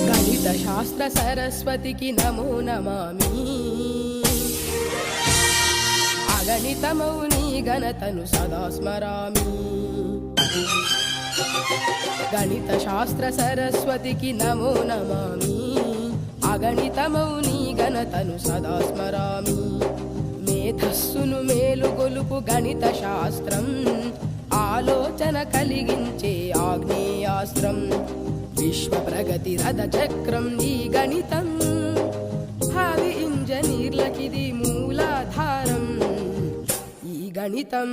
గణిత శాస్త్ర సరస్వతికి నమో నమామి. అగణితమౌ నీ ఘనతను సదా స్మరామి. గణిత శాస్త్ర సరస్వతికి నమో నమామి. అగణితమౌ నీ ఘనతను సదా స్మరామి. మేధస్సును మేలుగొలుపు గణిత శాస్త్రం, ఆలోచన కలిగించే ఆగ్నేయాస్త్రం. విశ్వ ప్రగతి రథ చక్రం ఈ గణితం, భావి ఇంజనీర్లకిది మూలాధారం. ఈ గణితం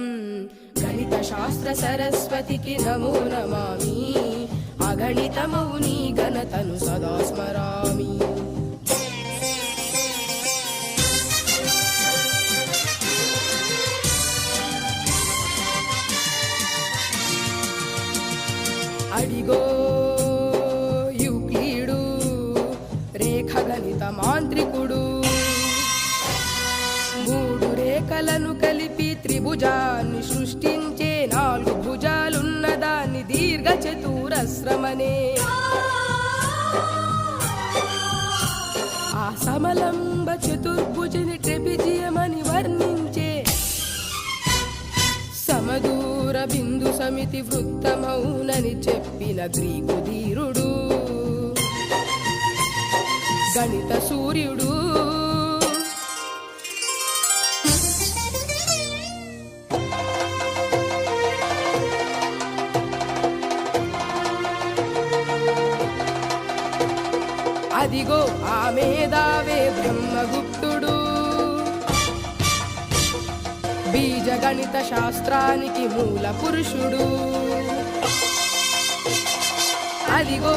గణిత శాస్త్ర సరస్వతికి నమో నమామి. అగణితమౌ నీ ఘనతను సదా స్మరామి. అడిగో యూక్లిడు రేఖ గణిత మాంత్రికుడు. మూడు రేఖలను కలిపి త్రిభుజాన్ని సృష్టించే, నాలుగు భుజాలున్న దాన్ని దీర్ఘ చతురస్రమనే. ఆ సమలంబ చతుర్భుజని ట్రెపిజియమని వర్ణించే, సమదూర బిందు సమితి వృత్తమౌనని చెప్పిన గ్రీకు ధీరుడు గణిత సూర్యుడు. అదిగో ఆ మేధావే బ్రహ్మగుప్తుడు, బీజ గణిత శాస్త్రానికి మూల పురుషుడు. అదిగో